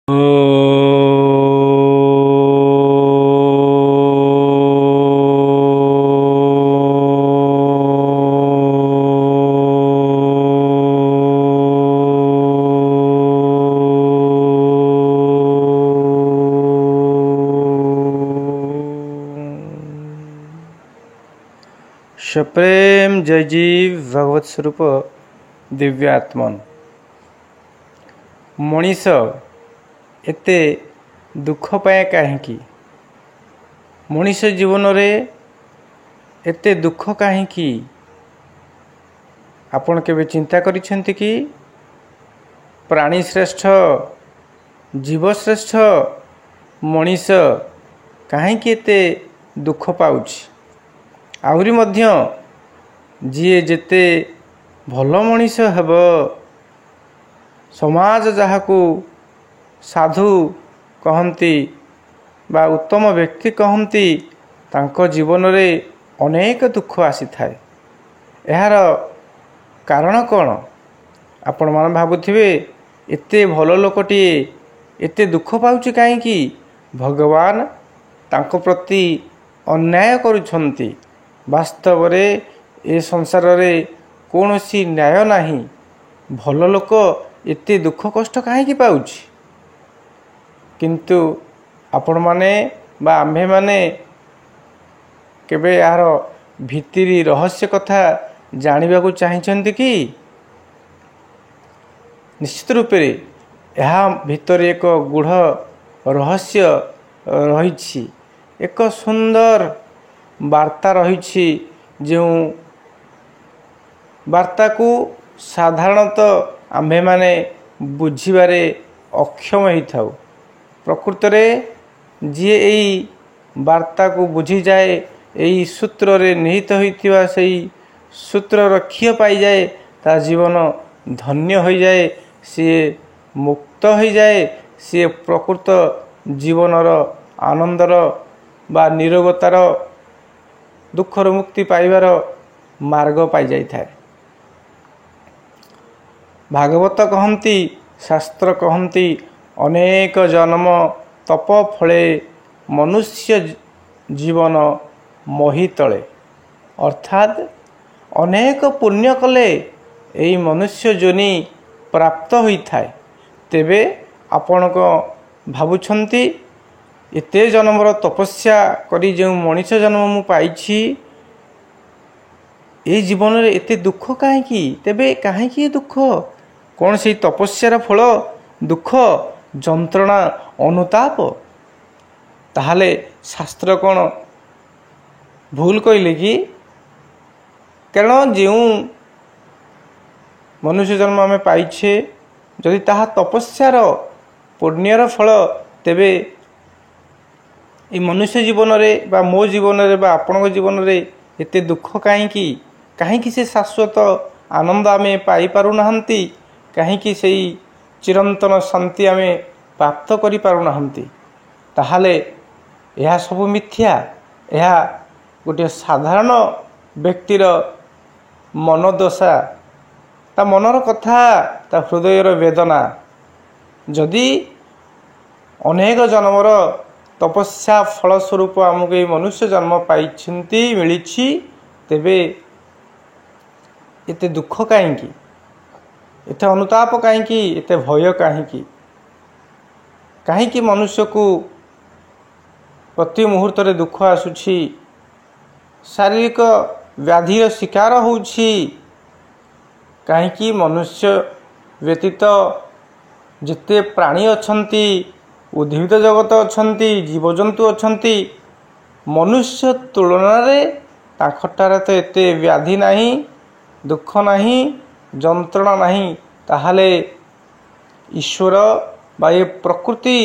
सप्रेम जय जीव भगवत स्वरूप दिव्यात्मन मनीष एते दुख पाए कहीं मनीष जीवन रे एते दुख कहीं आपण केबे चिंता करिसेंति कि प्राणी श्रेष्ठ जीव श्रेष्ठ मनीष कहीं एते दुख पाउछि आहुरी मध्य जी जेते भल मनीष हेब समाज जहाकू साधु कहती बा उत्तम व्यक्ति कहती तांको जीवन रे अनेक दुख आसी थाए। यार कारण कौन आपण मान भाबुथिबे एते भल लोकटी एते दुख पाउछि काहेकि भगवान तांको प्रति अन्याय करुछंती। वास्तव रे ए संसार रे कौनसी न्याय नहीं। भल लोक एते दुख कष्ट काहेकि पाउछि किंतु आपण माने बा आम्भे माने केबे यार भितरी रहस्य कथा जानिबा को चाहिछंती कि निश्चित रूप रे यह भितर एक गूढ़ रहस्य रही एक सुंदर वार्ता रही जो वार्ता को साधारणतः आम्भे माने बुझिबारे अक्षम होता। प्रकृत रे जी यही वार्ता को बुझी जाए यही सूत्र रे निहित होइतिबा सेही सूत्र रक्षी पाई जाए ता जीवन धन्य हो जाए सी मुक्त हो जाए सी प्रकृत जीवनर आनंदर बा निरोगतार दुखर मुक्ति पाइबार मार्ग पाई जाई थाए। भागवत कहती शास्त्र कहती अनेक जन्म तप फले मनुष्य जीवन मोहि तले अर्थात अनेक पुण्य कले यही मनुष्य जोनि प्राप्त होता है। तेबे आपण को भावुंट एते जन्मर तपस्या करी जो मनीष जन्म मु पाइछि ए जीवन रे एते दुख काहेकि तेबे काहेकि दुख कौन से तपस्यार फल दुख जंत्रणा अनुताप ताहले शास्त्र कौन भूल कहले कि कारण जो मनुष्य जन्म आम पाइछे जदि ताहा तपस्यार पुण्यर फल तेबे ये मनुष्य जीवन रे बा मो जीवन रे बा आपन जीवन रे एते दुख काहेकि काहेकि से शाश्वत आनंद आमे पाई पारु नाहंती काहेकि सेही चिरंतन शांति आमे प्राप्त करि पारु नाहंती ताहाले यह सब मिथ्या। यह गोटे साधारण व्यक्तिर मनोदशा ता मनर कथा ता हृदयर वेदना जदि अनेक जन्मर तपस्या फलस्वरूप आमको ये मनुष्य जन्म पाइछिंती मिलिछि तेबे एते दुख काहेकि एते अनुताप काहेकि एते भय काहेकि काहेकि मनुष्य को प्रति मुहूर्त रे दुख आसुछि शारीरिक व्याधिर शिकार होउछि काहेकि मनुष्य व्यतीत जिते प्राणी अछंती उद्भिद जगत अछंती जीवजंतु अछंती मनुष्य तुलना रे ताखटारे तो एते व्याधि नहीं दुख नहीं जंत्रणा नहीं ताहले ईश्वर बा ये प्रकृति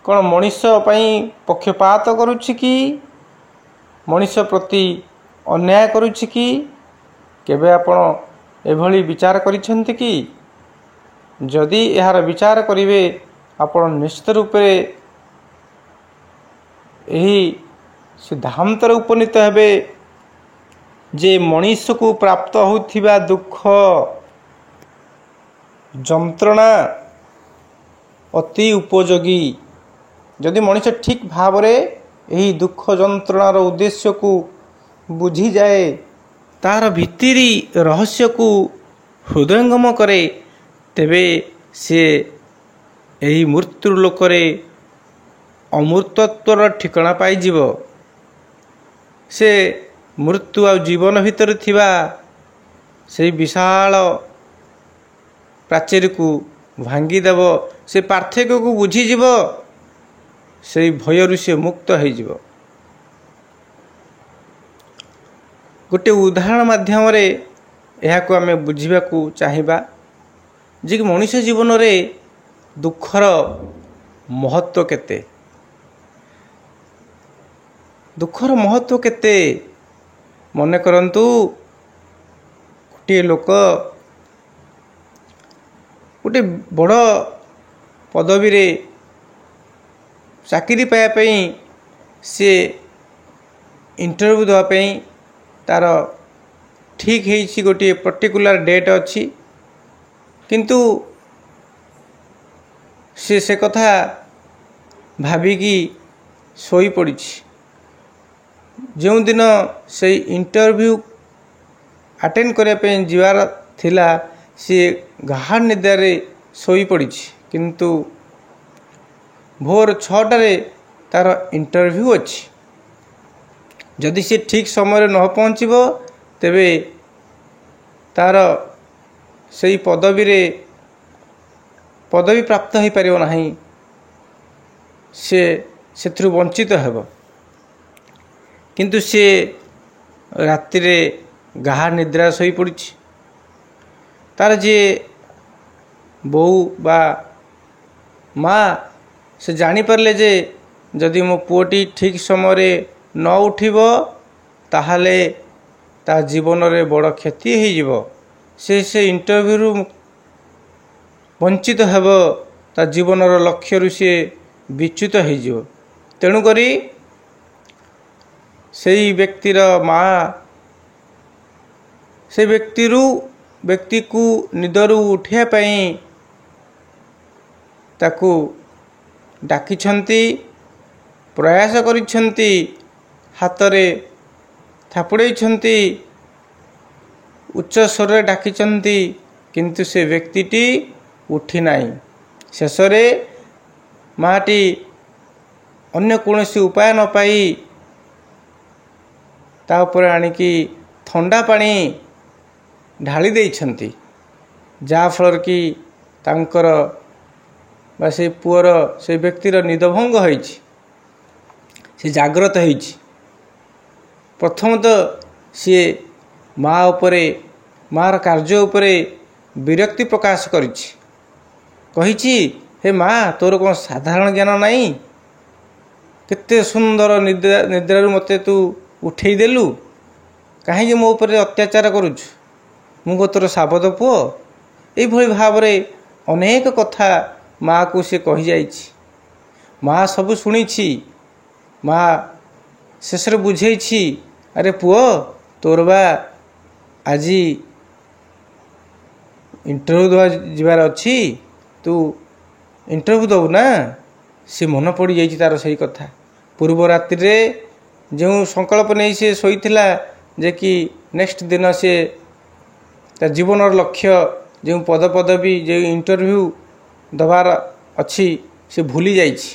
कौन मनीष पई पक्षपात करुछि कि मनीष प्रति अन्याय करुछि कि केबे आपण एभली विचार करिसेंति कि जदि यार विचार करिवे आपण निश्चित रूप से यही सिद्धांत उपनीत हेबे जे मनीष को प्राप्त होथिबा दुख जंत्रणा ଅତି ଉପଯୋଗୀ। ଯଦି ମଣିଷ ଠିକ୍ ଭାବରେ ଏହି ଦୁଃଖ ଯନ୍ତ୍ରଣାର ଉଦ୍ଦେଶ୍ୟକୁ ବୁଝିଯାଏ, ତାହାର ଭିତିରି ରହସ୍ୟକୁ ହୃଦୟଙ୍ଗମ କରେ, ତେବେ ସେ ଏହି ମୃତ୍ୟୁ ଲୋକରେ ଅମୃତତ୍ୱର ଠିକଣା ପାଇଯିବ। ସେ ମୃତ୍ୟୁ ଆଉ ଜୀବନ ଭିତରେ ଥିବା ସେହି ବିଶାଳ ପ୍ରାଚୀରକୁ ଭାଙ୍ଗିଦେବ। ସେ ପାର୍ଥକ୍ୟକୁ ବୁଝିଯିବ, ସେହି ଭୟରୁ ସେ ମୁକ୍ତ ହୋଇଯିବ। ଗୋଟିଏ ଉଦାହରଣ ମାଧ୍ୟମରେ ଏହାକୁ ଆମେ ବୁଝିବାକୁ ଚାହିଁବା ଯେ କି ମଣିଷ ଜୀବନରେ ଦୁଃଖର ମହତ୍ତ୍ୱ କେତେ। ଦୁଃଖର ମହତ୍ତ୍ୱ କେତେ? ମନେ କରନ୍ତୁ, ଗୋଟିଏ ଲୋକ ଗୋଟିଏ ବଡ଼ ପଦବୀରେ ଚାକିରି ପାଇବା ପାଇଁ ସିଏ ଇଣ୍ଟରଭ୍ୟୁ ଦେବା ପାଇଁ ତା'ର ଠିକ୍ ହେଇଛି, ଗୋଟିଏ ପର୍ଟିକୁଲାର ଡେଟ୍ ଅଛି, କିନ୍ତୁ ସେ କଥା ଭାବିକି ଶୋଇପଡ଼ିଛି। ଯେଉଁଦିନ ସେଇ ଇଣ୍ଟରଭ୍ୟୁ ଆଟେଣ୍ଡ କରିବା ପାଇଁ ଯିବାର ଥିଲା, ସିଏ ଗାଢ଼ ନିଦ୍ରାରେ ଶୋଇପଡ଼ିଛି, କିନ୍ତୁ ଭୋର 6ଟାରେ ତା'ର ଇଣ୍ଟରଭ୍ୟୁ ଅଛି। ଯଦି ସେ ଠିକ୍ ସମୟରେ ନ ପହଞ୍ଚିବ, ତେବେ ତା'ର ସେଇ ପଦବୀ ପ୍ରାପ୍ତ ହୋଇପାରିବ ନାହିଁ, ସେ ସେଥିରୁ ବଞ୍ଚିତ ହେବ। କିନ୍ତୁ ସେ ରାତିରେ ଗାଢ଼ ନିଦ୍ରା ଶୋଇପଡ଼ିଛି। ତା'ର ଯିଏ ବୋଉ ବା ମା, ସେ ଜାଣିପାରିଲେ ଯେ ଯଦି ମୋ ପୁଅଟି ଠିକ୍ ସମୟରେ ନ ଉଠିବ, ତାହେଲେ ତା ଜୀବନରେ ବଡ଼ କ୍ଷତି ହୋଇଯିବ। ସେ ଇଣ୍ଟରଭ୍ୟୁରୁ ବଞ୍ଚିତ ହେବ, ତା ଜୀବନର ଲକ୍ଷ୍ୟରୁ ସିଏ ବିଚ୍ୟୁତ ହୋଇଯିବ। ତେଣୁକରି ସେହି ବ୍ୟକ୍ତିର ମା ସେ ବ୍ୟକ୍ତିକୁ ନିଦରୁ ଉଠିବା ପାଇଁ ତାକୁ ଡାକିଛନ୍ତି, ପ୍ରୟାସ କରିଛନ୍ତି, ହାତରେ ଥାପୁଡ଼େଇଛନ୍ତି, ଉଚ୍ଚ ସ୍ୱରରେ ଡାକିଛନ୍ତି, କିନ୍ତୁ ସେ ବ୍ୟକ୍ତିଟି ଉଠି ନାହିଁ। ଶେଷରେ ମାଟି ଅନ୍ୟ କୌଣସି ଉପାୟ ନ ପାଇ ତା ଉପରେ ଆଣିକି ଥଣ୍ଡା ପାଣି ଢାଳି ଦେଇଛନ୍ତି, ଯାହାଫଳରେ କି ତାଙ୍କର ବା ସେ ପୁଅର, ସେ ବ୍ୟକ୍ତିର ନିଦଭଙ୍ଗ ହୋଇଛି, ସେ ଜାଗ୍ରତ ହୋଇଛି। ପ୍ରଥମତଃ ସିଏ ମା'ର କାର୍ଯ୍ୟ ଉପରେ ବିରକ୍ତି ପ୍ରକାଶ କରିଛି। କହିଛି, ହେ ମା, ତୋର କ'ଣ ସାଧାରଣ ଜ୍ଞାନ ନାହିଁ? କେତେ ସୁନ୍ଦର ନିଦ୍ରାରୁ ମୋତେ ତୁ ଉଠେଇ ଦେଲୁ, କାହିଁକି ମୋ ଉପରେ ଅତ୍ୟାଚାର କରୁଛୁ? ମୁଁ କ'ଣ ତୋର ସାବତ ପୁଅ? ଏଇଭଳି ଭାବରେ ଅନେକ କଥା ମା'କୁ ସେ କହିଯାଇଛି। ମା ସବୁ ଶୁଣିଛି। ମା ଶେଷରେ ବୁଝେଇଛି, ଆରେ ପୁଅ, ତୋର ବା ଆଜି ଇଣ୍ଟରଭ୍ୟୁ ଯିବାର ଅଛି, ତୁ ଇଣ୍ଟରଭ୍ୟୁ ଦେବୁ ନା? ସେ ମନେ ପଡ଼ିଯାଇଛି ତା'ର ସେଇ କଥା। ପୂର୍ବ ରାତ୍ରିରେ ଯେଉଁ ସଂକଳ୍ପ ନେଇ ସେ ଶୋଇଥିଲା ଯେ କି ନେକ୍ସଟ ଦିନ ସେ ତା ଜୀବନର ଲକ୍ଷ୍ୟ, ଯେଉଁ ପଦବୀ, ଯେଉଁ ଇଣ୍ଟରଭ୍ୟୁ ଦେବାର ଅଛି, ସେ ଭୁଲି ଯାଇଛି।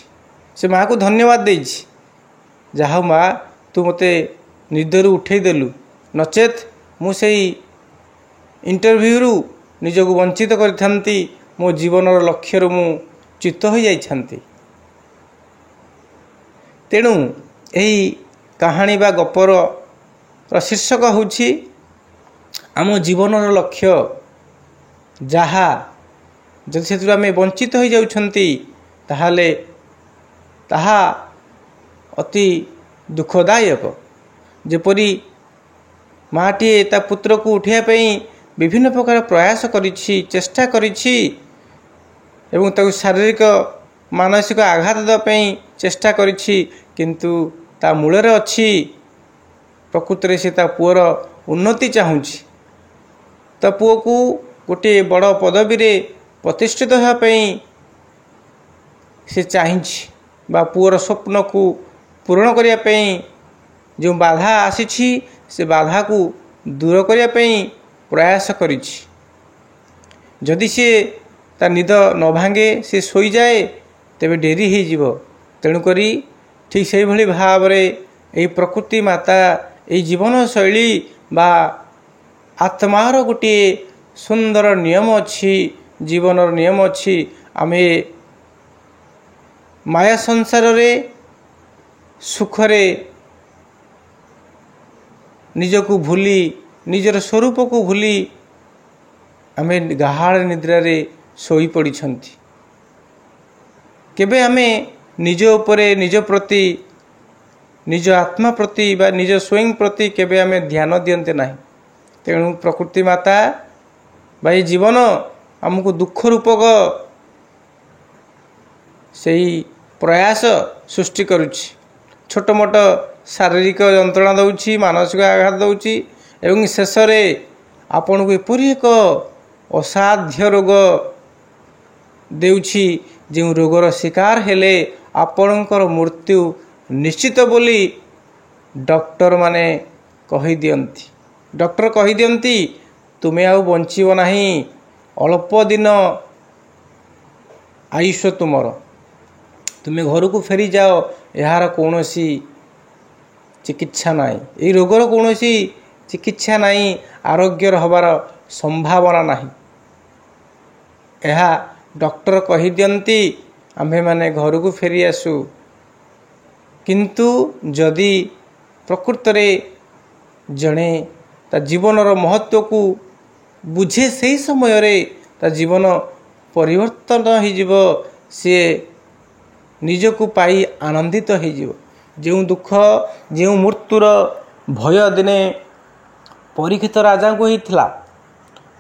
ସେ ମା'କୁ ଧନ୍ୟବାଦ ଦେଇଛି, ଯାହା ହଉ ମା, ତୁ ମୋତେ ନିଦରୁ ଉଠେଇ ଦେଲୁ, ନଚେତ୍ ମୁଁ ସେଇ ଇଣ୍ଟରଭ୍ୟୁରୁ ନିଜକୁ ବଞ୍ଚିତ କରିଥାନ୍ତି, ମୋ ଜୀବନର ଲକ୍ଷ୍ୟରୁ ମୁଁ ଚ୍ୟୁତ ହୋଇଯାଇଥାନ୍ତି। ତେଣୁ ଏହି କାହାଣୀ ବା ଗପର ଶୀର୍ଷକ ହେଉଛି ଆମ ଜୀବନର ଲକ୍ଷ୍ୟ, ଯାହା ଯଦି ସେଥିରୁ ଆମେ ବଞ୍ଚିତ ହୋଇଯାଉଛନ୍ତି, ତାହେଲେ ତାହା ଅତି ଦୁଃଖଦାୟକ। ଯେପରି ମାଟିଏ ତା ପୁତ୍ରକୁ ଉଠାଇବା ପାଇଁ ବିଭିନ୍ନ ପ୍ରକାର ପ୍ରୟାସ କରିଛି, ଚେଷ୍ଟା କରିଛି, ଏବଂ ତାକୁ ଶାରୀରିକ ମାନସିକ ଆଘାତ ଦେବା ପାଇଁ ଚେଷ୍ଟା କରିଛି, କିନ୍ତୁ ତା ମୂଳରେ ଅଛି ପ୍ରକୃତରେ ସେ ତା ପୁଅର ଉନ୍ନତି ଚାହୁଁଛି। ତା ପୁଅକୁ ଗୋଟିଏ ବଡ଼ ପଦବୀରେ ପ୍ରତିଷ୍ଠିତ ହେବା ପାଇଁ से चाहिछि बा पुअर स्वप्न को पूरण करिया पई जो बाधा आसीछि से बाधा को दूर करिया पई प्रयास करिछि। जदि से ता निद न भांगे से सोई जाए तेबे डेरी हो जीवो। तेणुकरी ठीक से भली भाव रे एई प्रकृति माता एई जीवन शैली बा आत्मार गोटे सुंदर नियम अच्छी जीवनर नियम अच्छी। आमे माया संसार रे सुखरे निजको भूली निजर स्वरूप को भूली आमे गाहाड़ निद्रा रे सोई पड़ी छंती। केबे आमे निज उपरे निज प्रति निज आत्मा प्रति बा निज स्वयं प्रति केबे आमे ध्यान दियंते नाही। तेणु प्रकृति माता बाई जीवन आमको दुख रूपक सही प्रयास सृष्टि करुछि। छोट मोट शारीरिक यंत्रणा दउछि मानसिक आघात दउछि एवं शेष में आपण को एपरी एक असाध्य रोग देउछि जो रोगर शिकार हेले आपणकर मृत्यु निश्चित बोली डॉक्टर माने कहि दियंती। डॉक्टर कहि दियंती तुमे आउ बंचिब नाही अल्प दिन आयुष तुमर तुमे घर को फेरी जाओ यार कौनसी चिकित्सा नाई ये रोगर कौनसी चिकित्सा नाई आरोग्य हबार संभावना नाही यह डॉक्टर कहि दियंती आम्भे माने घर को फेरी आसु। किंतु जदि प्रकृत रे जड़े ता जीवनर महत्व को बुझे से समय रे ता जीवन परिवर्तन हो सी निजको पाई आनंदित हो। जो दुख जो मृत्युर भय दिने परीक्षित राजा को होता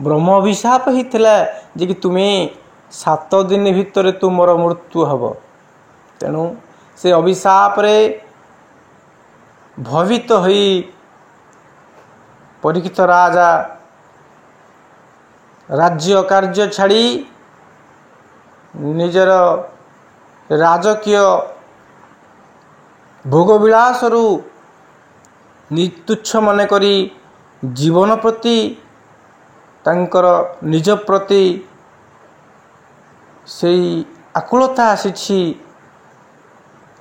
ब्रह्म अभिशाप होता जे कि तुम्हें 7 दिन भितर तुमर मृत्यु हब। तेणु से अभिशाप रे भवित होई परीक्षित राजा राज्य कार्य छाड़ी निजर राजकीय भोगविलास तुच्छ मन करी जीवन प्रति तांकर निज प्रति से आकुलता आसी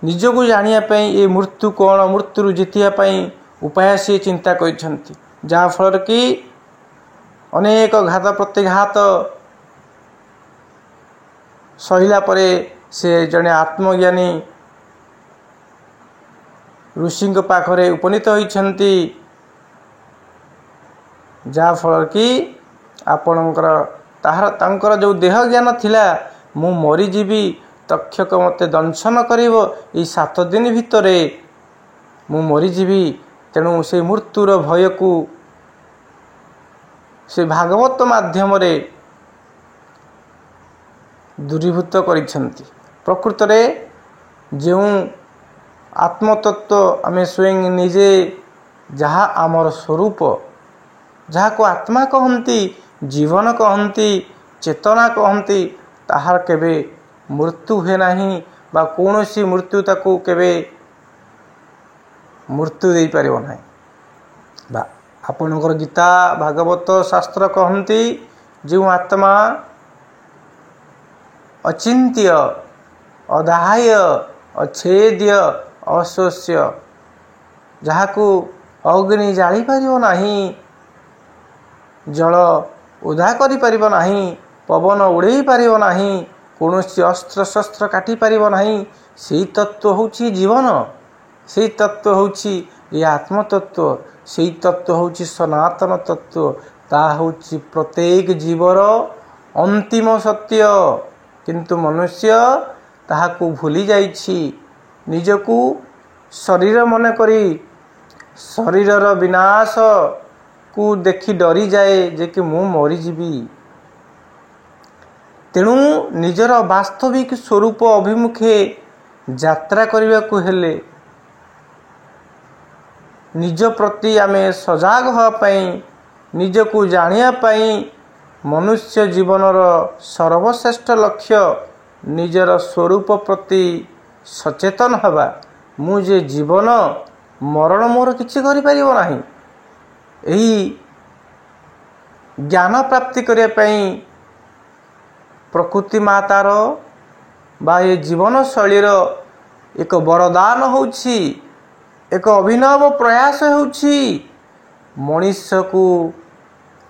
निजको जानिया ये मृत्यु कौन मृत्यु जीतिया उपाय से चिंता करछंती। जहाँ फल कि अनेक घात प्रतिघात सहिला परे से जड़े आत्मज्ञानी ऋषि पाखरे उपनीत होइछंती। जहाँ फल कि आपणकर ताहार तांकर जो देह ज्ञान थिला मु मरीजीवी तक्षक मते दंशन करिवो ई 7 दिन भितरे मु मरीजीवी। तेणु से मृत्युर भय को से भागवत माध्यम रे दूरीभूत करिछंती। प्रकृत रे जो आत्मतत्व आमे स्वयं निजे जहा आमर स्वरूप जहा को आत्मा कहंती जीवन कहंती चेतना कहंती ताहार केबे मृत्यु हुए नाही बा कौनसी मृत्यु ताकू केबे मृत्यु दे पारिबो नाही। बा आपणकर गीता भागवत शास्त्र कहंती जो आत्मा अचिंत्य अदाह्य अछेद्य अशोष्य जहाकू अग्नि जाली पारिबो नाही जल उदा करि पारिबो नाही पवन उड़े पारिबो नाही कौनसी अस्त्र शस्त्र काटी पारिबो नाही। से तत्व होची जीवन से तत्व होची ये आत्मतत्व से तत्व होची सनातन तत्व ता होची प्रत्येक जीवर अंतिम सत्य। किंतु मनुष्य ताहाकू भूली जाइछि निजकू शरीर मन करी शरीरर विनाश को देखि डरी जाए जे कि मु मरीजीवी। तेणु निजर वास्तविक स्वरूप अभिमुखे यात्रा करने को हेले निज प्रति आमे सजाग होवाई निजको जानिया पाई मनुष्य जीवनर सर्वश्रेष्ठ लक्ष्य ନିଜର ସ୍ୱରୂପ ପ୍ରତି ସଚେତନ ହେବା। ମୁଁ ଯେ ଜୀବନ ମରଣ ମୋର କିଛି କରିପାରିବ ନାହିଁ। ଏହି ଜ୍ଞାନ ପ୍ରାପ୍ତି କରିବା ପାଇଁ ପ୍ରକୃତି ମାତାର ବା ଏ ଜୀବନଶୈଳୀର ଏକ ବରଦାନ ହେଉଛି, ଏକ ଅଭିନବ ପ୍ରୟାସ ହେଉଛି ମଣିଷକୁ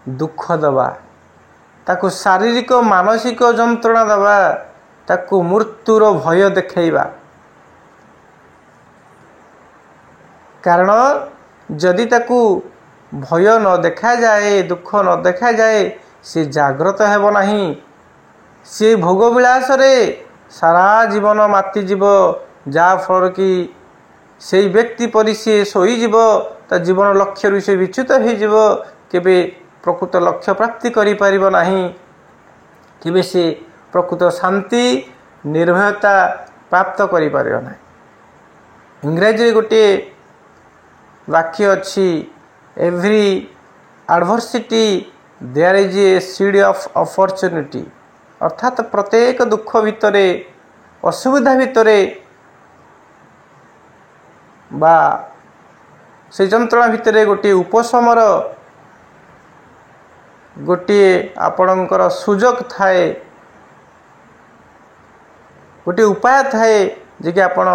ଦୁଃଖ ଦେବା, ତାକୁ ଶାରୀରିକ ମାନସିକ ଯନ୍ତ୍ରଣା ଦେବା, ତାକୁ ମୃତ୍ୟୁର ଭୟ ଦେଖାଇବା। କାରଣ ଯଦି ତାକୁ ଭୟ ନ ଦେଖାଯାଏ, ଦୁଃଖ ନ ଦେଖାଯାଏ, ସେ ଜାଗ୍ରତ ହେବ ନାହିଁ। ସେ ଭୋଗବିଳାସରେ ସାରା ଜୀବନ ମାତିଯିବ, ଯାହାଫଳରେ କି ସେଇ ବ୍ୟକ୍ତି ପରି ସିଏ ଶୋଇଯିବ, ତା ଜୀବନ ଲକ୍ଷ୍ୟରୁ ସେ ବିଚ୍ୟୁତ ହୋଇଯିବ, କେବେ ପ୍ରକୃତ ଲକ୍ଷ୍ୟ ପ୍ରାପ୍ତି କରିପାରିବ ନାହିଁ, କେବେ ସେ ପ୍ରକୃତ ଶାନ୍ତି ନିର୍ଭୟତା ପ୍ରାପ୍ତ କରିପାରିବ ନାହିଁ। ଇଂରାଜୀରେ ଗୋଟିଏ ବାକ୍ୟ ଅଛି, every adversity there is a seed of opportunity. ଅର୍ଥାତ୍ ପ୍ରତ୍ୟେକ ଦୁଃଖ ଭିତରେ, ଅସୁବିଧା ଭିତରେ ବା ସେ ଯନ୍ତ୍ରଣା ଭିତରେ ଗୋଟିଏ ଉପଶମର, ଗୋଟିଏ ଆପଣଙ୍କର ସୁଯୋଗ ଥାଏ, ଗୋଟିଏ ଉପାୟ ଥାଏ ଯେ କି ଆପଣ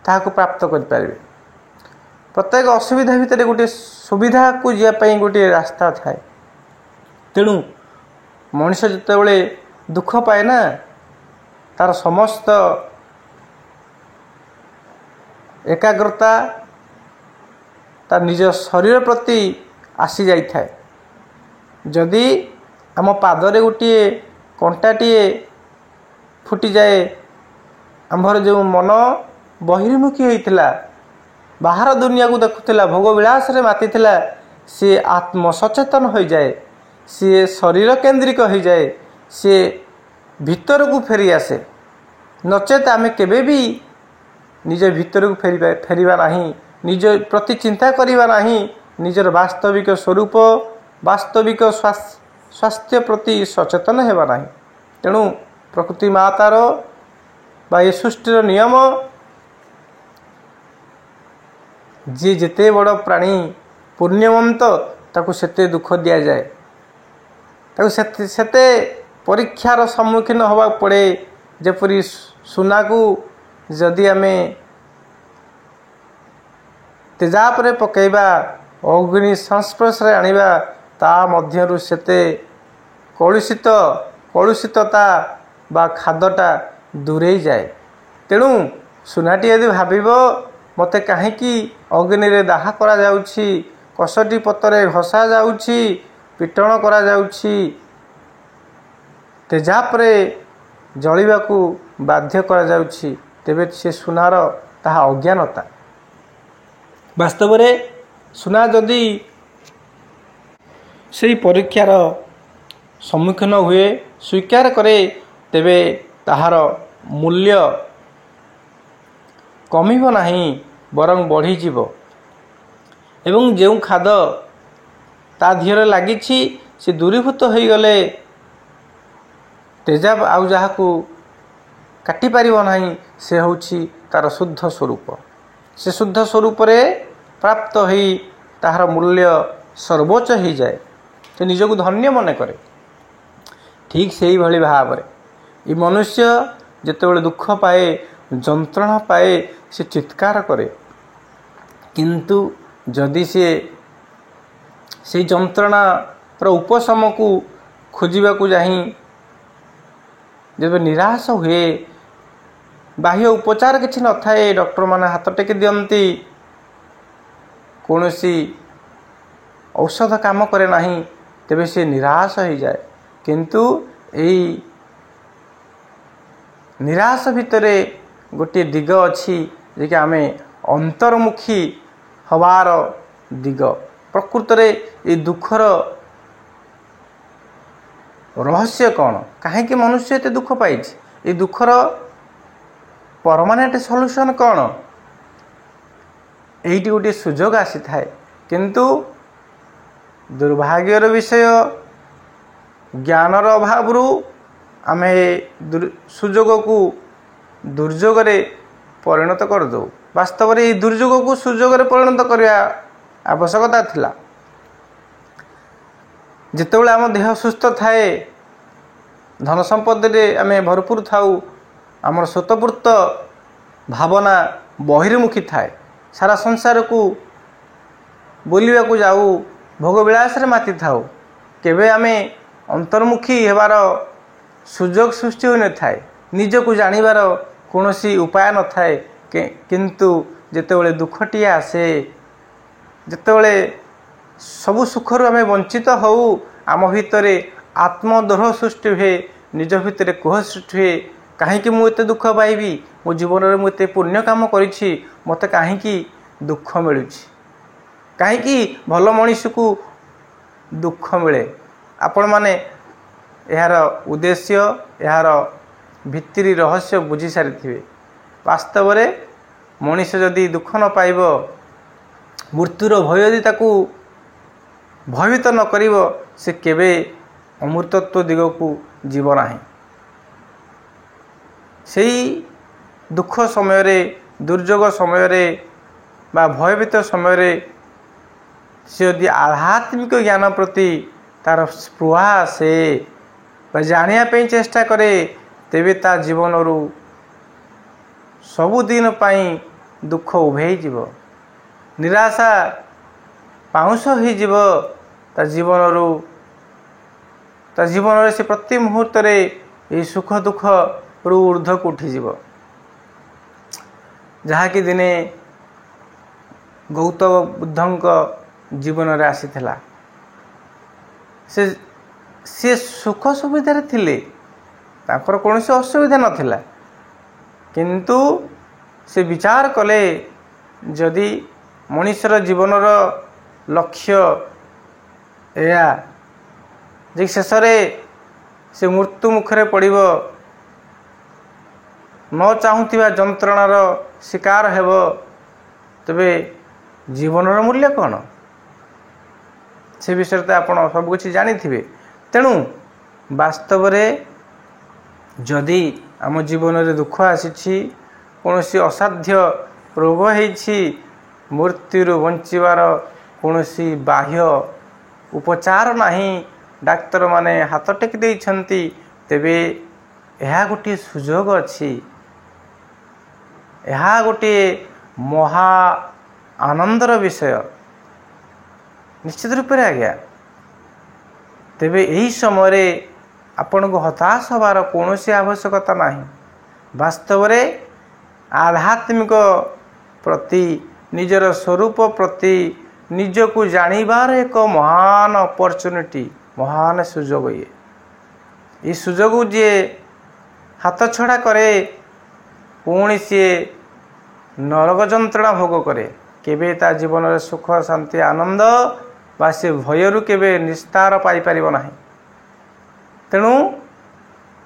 ତାହାକୁ ପ୍ରାପ୍ତ କରିପାରିବେ। ପ୍ରତ୍ୟେକ ଅସୁବିଧା ଭିତରେ ଗୋଟିଏ ସୁବିଧାକୁ ଯିବା ପାଇଁ ଗୋଟିଏ ରାସ୍ତା ଥାଏ। ତେଣୁ ମଣିଷ ଯେତେବେଳେ ଦୁଃଖ ପାଏ ନା, ତାର ସମସ୍ତ ଏକାଗ୍ରତା ତା ନିଜ ଶରୀର ପ୍ରତି ଆସିଯାଇଥାଏ। ଯଦି ଆମ ପାଦରେ ଗୋଟିଏ କଣ୍ଟାଟିଏ ଫୁଟିଯାଏ, ଆମ୍ଭର ଯେଉଁ ମନ ବହିର୍ମୁଖୀ ହୋଇଥିଲା, ବାହାର ଦୁନିଆକୁ ଦେଖୁଥିଲା, ଭୋଗବିଳାସରେ ମାତିଥିଲା, ସିଏ ଆତ୍ମସଚେତନ ହୋଇଯାଏ, ସିଏ ଶରୀର କେନ୍ଦ୍ରିକ ହୋଇଯାଏ, ସିଏ ଭିତରକୁ ଫେରିଆସେ। ନଚେତ୍ ଆମେ କେବେ ବି ନିଜ ଭିତରକୁ ଫେରିବା ନାହିଁ, ନିଜ ପ୍ରତି ଚିନ୍ତା କରିବା ନାହିଁ, ନିଜର ବାସ୍ତବିକ ସ୍ୱରୂପ, ବାସ୍ତବିକ ସ୍ୱାସ୍ଥ୍ୟ ପ୍ରତି ସଚେତନ ହେବା ନାହିଁ। ତେଣୁ ପ୍ରକୃତି ମାତାର ବା ଏ ସୃଷ୍ଟିର ନିୟମ, ଯିଏ ଯେତେ ବଡ଼ ପ୍ରାଣୀ ପୁଣ୍ୟବନ୍ତ, ତାକୁ ସେତେ ଦୁଃଖ ଦିଆଯାଏ, ତାକୁ ସେତେ ପରୀକ୍ଷାର ସମ୍ମୁଖୀନ ହେବାକୁ ପଡ଼େ। ଯେପରି ସୁନାକୁ ଯଦି ଆମେ ତେଜାବରେ ପକାଇବା, ଅଗ୍ନି ସଂସ୍ପର୍ଶରେ ଆଣିବା, ତା ମଧ୍ୟରୁ ସେତେ କଳୁଷିତତା ବା ଖାଦଟା ଦୂରେଇ ଯାଏ। ତେଣୁ ସୁନାଟି ଯଦି ଭାବିବ ମୋତେ କାହିଁକି ଅଗ୍ନିରେ ଦାହ କରାଯାଉଛି, କଷଟି ପତରେ ଘଷା ଯାଉଛି, ପିଟଣ କରାଯାଉଛି, ତେଜାପରେ ଜଳିବାକୁ ବାଧ୍ୟ କରାଯାଉଛି, ତେବେ ସେ ସୁନାର ତାହା ଅଜ୍ଞାନତା। ବାସ୍ତବରେ ସୁନା ଯଦି ସେହି ପରୀକ୍ଷାର ସମ୍ମୁଖୀନ ହୁଏ, ସ୍ୱୀକାର କରେ, ତେବେ ତାହାର ମୂଲ୍ୟ କମିବ ନାହିଁ, ବରଂ ବଢ଼ିଯିବ। ଏବଂ ଯେଉଁ ଖାଦ ତା ଦେହରେ ଲାଗିଛି ସେ ଦୂରୀଭୂତ ହୋଇଗଲେ ତେଜାବ ଆଉ ଯାହାକୁ କାଟିପାରିବ ନାହିଁ, ସେ ହେଉଛି ତା'ର ଶୁଦ୍ଧ ସ୍ୱରୂପ। ସେ ଶୁଦ୍ଧ ସ୍ୱରୂପରେ ପ୍ରାପ୍ତ ହୋଇ ତାହାର ମୂଲ୍ୟ ସର୍ବୋଚ୍ଚ ହୋଇଯାଏ, ସେ ନିଜକୁ ଧନ୍ୟ ମନେ କରେ। ଠିକ୍ ସେହିଭଳି ଭାବରେ ଏ ମନୁଷ୍ୟ ଯେତେବେଳେ ଦୁଃଖ ପାଏ, ଯନ୍ତ୍ରଣା ପାଏ, ସେ ଚିତ୍କାର କରେ। କିନ୍ତୁ ଯଦି ସିଏ ସେଇ ଯନ୍ତ୍ରଣାର ଉପଶମକୁ ଖୋଜିବାକୁ ଯାଇ ଯେବେ ନିରାଶ ହୁଏ, ବାହ୍ୟ ଉପଚାର କିଛି ନଥାଏ, ଡକ୍ଟରମାନେ ହାତ ଟେକି ଦିଅନ୍ତି, କୌଣସି ଔଷଧ କାମ କରେ ନାହିଁ, ତେବେ ସେ ନିରାଶ ହୋଇଯାଏ। କିନ୍ତୁ ଏଇ ନିରାଶ ଭିତରେ ଗୋଟିଏ ଦିଗ ଅଛି, ଯେ କି ଆମେ ଅନ୍ତର୍ମୁଖୀ ହେବାର ଦିଗ। ପ୍ରକୃତରେ ଏ ଦୁଃଖର ରହସ୍ୟ କ'ଣ? କାହିଁକି ମନୁଷ୍ୟ ଏତେ ଦୁଃଖ ପାଇଛି? ଏ ଦୁଃଖର ପରମାନେଣ୍ଟ ସଲ୍ୟୁସନ୍ କ'ଣ? ଏଇଠି ଗୋଟିଏ ସୁଯୋଗ ଆସିଥାଏ, କିନ୍ତୁ ଦୁର୍ଭାଗ୍ୟର ବିଷୟ, ଜ୍ଞାନର ଅଭାବରୁ आमे सुजोग को दुर्योग परिणत करदे। वास्तव में दुर्योग को सुजोग परिणत करने आवश्यकता थिला। जितेबाला आम देह सुस्थ थाए, धन संपद आम भरपूर थाऊ, आमर स्वतःपूर्त भावना बहिर्मुखी थाए, सारा संसार को बुलवा को जाऊ, भोगविलास माति थाऊ, केबे आमे अंतर्मुखी हेबार सुजोग सृष्टि हो न थाए, निजको जानिबार कौनसी उपाय न थाए। किंतु जेतेबेले दुखटी आसे, जेतेबेले सबु सुखरु आमे वंचित होऊ, आम भितरे आत्मद्रोह सृष्टि हुए, निज भितरे कोह सृष्टि हुए। कहीं मु एते दुख पाइबी, मो जीवन में मुझे पुण्य काम करिछि, मते कहीं दुख मिलुछि, कहीं भल मनीष को दुख मिले। आपण माने यार उद्देश्य, यार भित्तिरी रहस्य बुझी सारी थिबे। वास्तव में मनीष जदि दुख न पाइब, मृत्युर भय यदि ताकू भयभीत न करिब, से केबे अमृतत्व दिग को जीव नाही। सेई दुख समय रे, दुर्योग समय रे बा भयभीत समय रे से यदि आध्यात्मिक ज्ञान प्रति तार स्पृहा आसे बा जानिया पे चेष्टा करे, तेबे ता जीवन रु सबुदिन पाई दुख उभे जीव, निराशा पाउंस हो जीव। ता जीवन रु ता जीवन रे से प्रति मुहूर्त रे ये सुख दुख रु ऊर्ध्व को उठीजीव। जहाँकि दिने गौतम बुद्धंक जीवन रे आसीथिला, से सुख सुविधा रे थिले, तांकर कोनोसी असुविधा नथिला, किंतु से विचार कले जदि मनुष्यर जीवनर लक्ष्य या जे शेष से मृत्यु मुखरे पड़िब, न चाहूथिबा जंत्रणार शिकार हेब, तबे जीवनर मूल्य कौन? से विषय तो आपण सबकिछि जानिथिबे। तेणु वास्तव में जदि आम जीवन में दुख आसी, कौनसी असाध्य रोग होइछि, मृत्यु बंचिबार कौनसी बाह्य उपचार नहीं, डाक्तर माने हाथ टेक देइछन्ति, तेबे यह गोटे सुजोग अच्छी, यह गोटे महा आनंदर विषय निश्चित रूप से आज्ञा। तेबे यही समय आपण को हताश हबार कौनसी आवश्यकता नहीं। वास्तव में आध्यात्मिक प्रति, निजर स्वरूप प्रति निजको जानिबार एक महान अपॉर्चुनिटी, महान सुजोग। ये सुजोग जे हाथ छड़ा करे, पुणी सी नरक जंत्रणा भोग करे, केबे ता जीवन में सुख शांति आनंद बा से भयरु केबे निस्तार पाई परिबो नाही। तेणु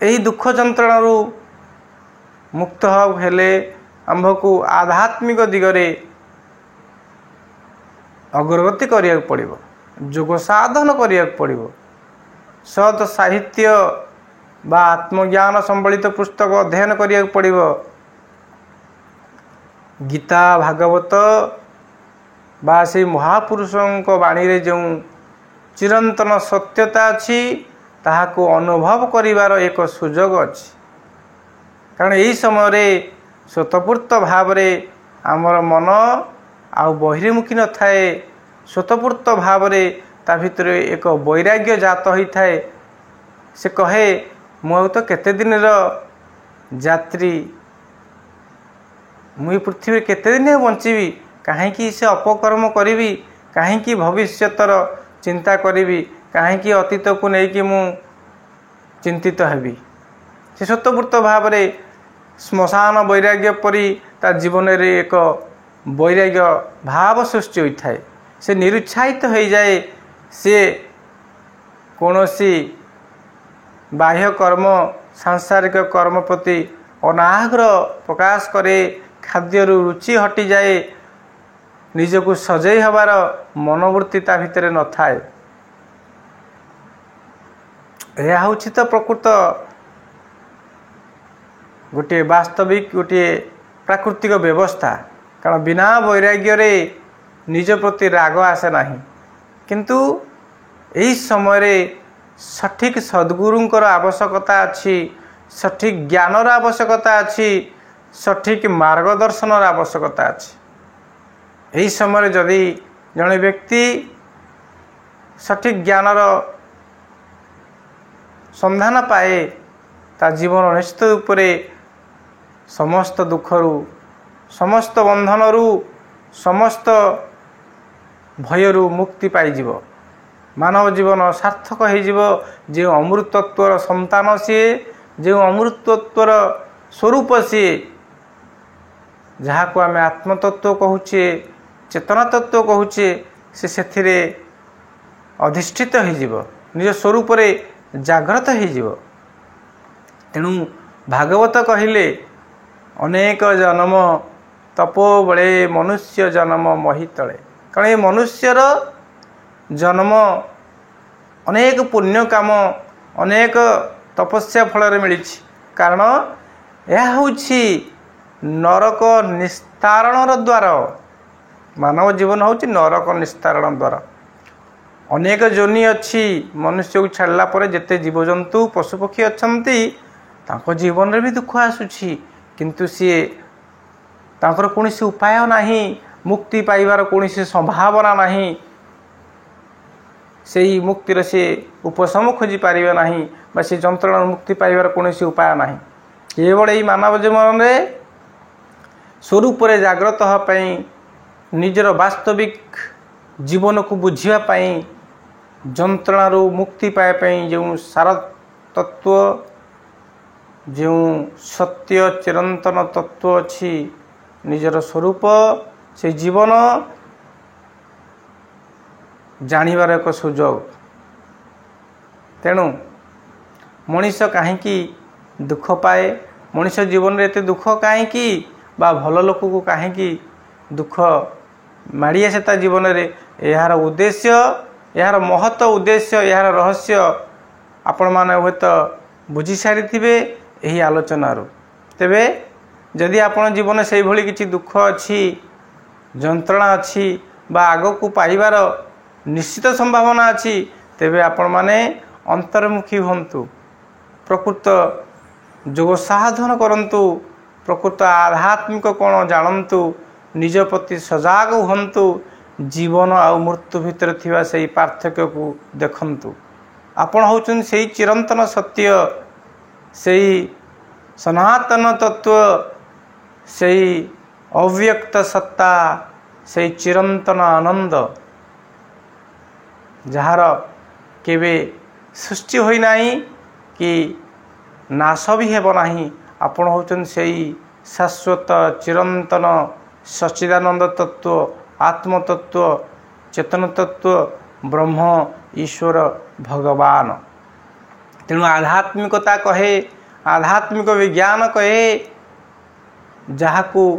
यही दुख जंत्रणा मुक्त हेले आम्भको आध्यात्मिक दिगरे अग्रगति करिया पड़िबो, जोग साधन करिया पड़िबो, सत साहित्य बा आत्मज्ञान संबलित पुस्तक अध्ययन करिया पड़िबो, गीता भागवत बा से महापुरुषों बाणी रे जो चिरंतन सत्यता अच्छी ताहाको अनुभव करिवार एक सुजोग अच्छी। कारण यही समय रे स्वतःपूर्त भाव रे आमर मन आउ बहिर्मुखी न थाए, स्वतःपूर्त भाव रे ता भितर एक वैराग्य जात होई थाए। से कहे मु तो केते दिन यात्री, मुई पृथ्वी केते दिन बंचीबी, कहीं से अपकर्म करी, कहीं भविष्यतर चिंता करी, कहीं अतीत को लेकिन मु चिंतित हेबी। से स्वतःपूर्त भाव रे श्मशान वैराग्य परी ता जीवन रे एक वैराग्य भाव सृष्टि होता है। से निरुत्साहित हो जाए, से कौनसी बाह्य कर्म सांसारिक कर्म प्रति अनाग्रह प्रकाश करे, खाद्य रुचि हटि जाए, निजको सजई हबार मनोवृत्ति ता भितर न थाए। यह हूँ तो प्रकृत गोटे वास्तविक गोटे प्राकृतिक व्यवस्था। कारण बिना वैराग्य निज प्रति राग आसे नहीं, किंतु यही समय सठिक सद्गुरुंकर आवश्यकता अच्छी, सठिक ज्ञानर आवश्यकता अच्छी, सठिक मार्गदर्शनर आवश्यकता अच्छी। यही समय जदि जड़े व्यक्ति सठिक ज्ञानर संधान पाए, ता जीवन निश्चित रूप से समस्त दुखरू, समस्त बंधनरू, समस्त भयरू मुक्ति पाइजिव। मानव जीवन सार्थक हो। जो अमृतत्वर संतान सी, जो अमृतत्वर स्वरूप सी, जहाँ को आम आत्मतत्व कहूचे, चेतना तत्व कहूचे, से अधिष्ठित हो, निज स्वरूप जागृत हो। तेणु भागवत कहिले अनेक जन्म तपो बड़े मनुष्य जन्म मही तले। कारण ये मनुष्यर जन्म अनेक पुण्य काम, अनेक तपस्या फल मिली। कारण यह होछि नरक निस्तारण द्वार। मानव जीवन होछि नरक निस्तारण द्वार। अनेक जोनि अच्छी मनुष्य को छाड़ला पर जेते जीवजंतु पशुपक्षी अच्छी तांको जीवन रे भी दुख आसुछि, किंतु सी तांकर कौन उपाय नहीं, मुक्ति पाइबार कौन संभावना नहीं, से मुक्तिर से उपशम खोजी पारे ना, से जंत्रणा मुक्ति पाइबार कौन उपाय नहीं। केवल यही मानव जीवन में स्वरूप जागृत होगापी, निजर वास्तविक जीवन को बुझापी, जंत्रणारू मुक्ति पाइबापी जो सार तत्व, जो सत्य चिरंतन तत्व अच्छी निजर स्वरूप, से जीवन जानिबार एक सुजोग। तेणु मनीष कहीं दुख पाए, मनीष जीवन में एत दुख कहीं बा भल लोक को कहीं दुख माड़ी आसे ता जीवन रे, यार उद्देश्य, यार महत्व उद्देश्य, यार रहस्य आपण माने हुए तो बुझी सारी यही आलोचनारू। तेबे जदि आपण जीवन से भली किछि दुख अच्छी, जंत्रणा अच्छी बा आग को पाइबार निश्चित संभावना अच्छी, तेबे आपण माने अंतर्मुखी हंतु, प्रकृत जोग साधन करंतु, प्रकृत आध्यात्मिक कोण जानतु, निज प्रति सजाग हंतु, जीवन आ मृत्यु भितर थिबा सेही पार्थक्य को देखंतु। आपण होचन सेही चिरंतन सत्य, सेही सनातन तत्व, सेही अव्यक्त सत्ता, सेही चिरंतन आनंद, जार केवे सृष्टि होई नाही कि नाश भी हेब नाही। आपण होचन सेही शाश्वत चिरंतन सच्चिदानंद तत्व, आत्म तत्व, चेतन तत्व, ब्रह्म ईश्वर भगवान। तेणु आध्यात्मिकता कहे, आध्यात्मिक विज्ञान कहे, जहाकू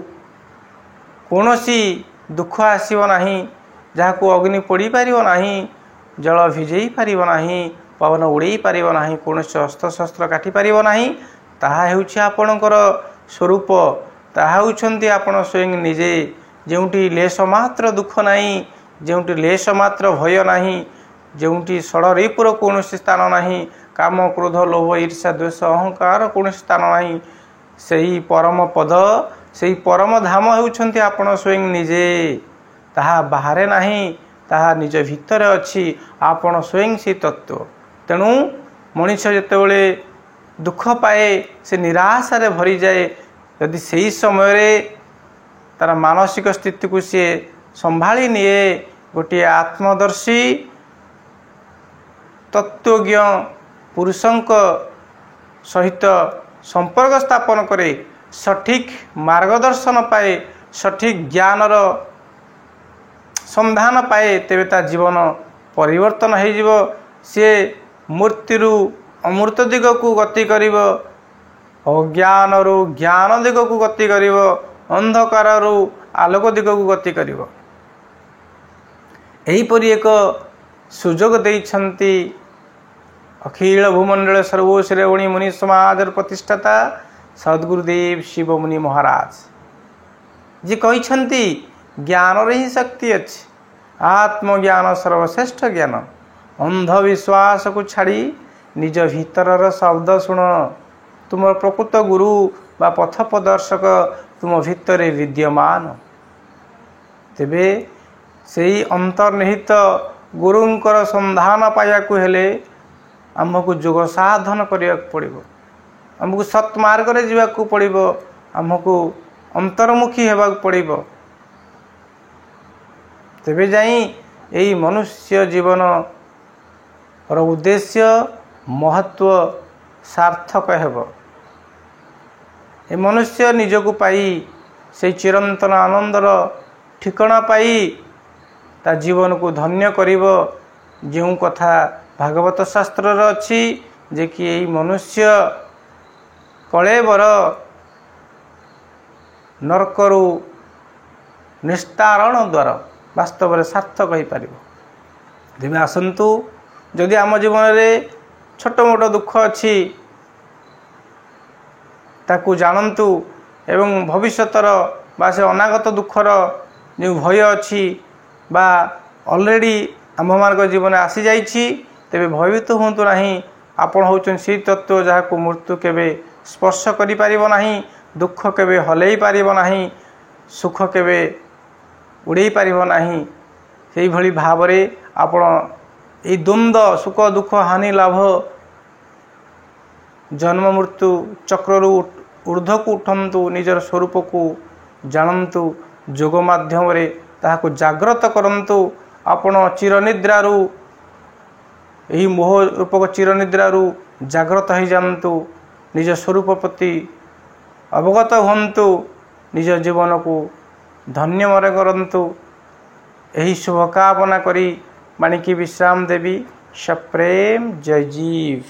कौनसी दुख आसीब नाही, जहाकू अग्नि पोड़ी पारिब नाही, जल भिजई पारिब नाही, पवन उड़ई पारिब नाही, कौनसी अस्त्र शस्त्र काटी पारिब नाही, ताहा हेउछि आपणकर स्वरूप, ताहा हेउछन्ति आपण स्वयं निजे। जोंटी लेश मात्र दुख नाही, जोंटी लेश मात्र भय नाही, जोंटी षड़रिपुर कौनसी स्थान नाही, काम क्रोध लोभ ईर्ष्या द्वेष अहंकार कौनसी स्थान नाही, सेही परम पद, सेही परम धाम हेउछन्ति आपण स्वयं निजे। ताहा बाहरे नाही, ताहा निज भितर अछि, आपण स्वयं से तत्व। तेणु मनुष्य जेतेबेले दुख पाए, से निराशारे भरी जाए, यदि सही समय तार मानसिक स्थिति को सी संभाली निए, गोटे आत्मदर्शी तत्वज्ञ पुरुषंक सहित संपर्क स्थापन करे, सठिक मार्गदर्शन पाए, सठिक ज्ञानर संधान पाए, तेबे ता जीवन परिवर्तन हो जिवो। से मृत्युरु अमृत दिग को गति करिवो, अज्ञानरु ज्ञान दिग को गति करिवो, अंधकाररु आलोक दिग को गति करिवो। एहीपरि एक सुजोग देइछन्ति अखिल भूमंडल सर्वश्रेणी मुनि समाज प्रतिष्ठाता सद्गुरुदेव शिवमुनि महाराज जी कहते ज्ञान रे ही शक्ति अच्छी आत्मज्ञान सर्वश्रेष्ठ ज्ञान अंधविश्वास को छाड़ी निज भीतर शब्द शुण तुम प्रकृत गुरु बा पथ प्रदर्शक तुम भितर विद्यमान तेबे सेई अंतर्निहित गुरुंकर संधान पाया हेले आमको जोग साधन करने पड़ो आमको सत्मार्ग रे जावाक पड़ो आमको अंतर्मुखी होगा पड़ो तेबे जाई यही मनुष्य जीवन और उद्देश्य महत्व सार्थक हेब ए मनुष्य निजको पाई से चिरंतन आनंदर ठिकाना पाई ता जीवन को धन्य करिब जो कथा भागवत शास्त्र अच्छी जे कि यही मनुष्य कलेबर नरकरु निस्तारण द्वारा वास्तव में सार्थक हो पार तेज आसतु जदि आम जीवन में छोट मोट दुख अच्छी ताकू जानतु एवं भविष्यतर बा से अनागत दुखर जो भय अच्छी बा ऑलरेडी आम्भमानक जीवन आसी जाइछि तेबे भयभीत हुंतु नाही आपण होउछन से तत्व जहाँ मृत्यु केबे स्पर्श करि पारिबो नाही दुख केबे हलेई पारिबो नाही सुख केबे उड़ेई पारिबो नाही सेही भली भावरे आपण ए द्वंद्व सुख दुख हानि लाभ जन्म मृत्यु चक्ररु ऊर्ध्व को उठंतु निजर स्वरूप को जानतु जोग माध्यम रे ताहाको जागृत करंतु आपण चिरनिद्रारु यही मोह रूपक चिरनिद्रारु जागृत हो जानतु निज स्वरूप प्रति अवगत हंतु निज जीवन को धन्य मरे करंतु यही शुभकामना करी माणिकी विश्राम देवी सप्रेम जय जीव।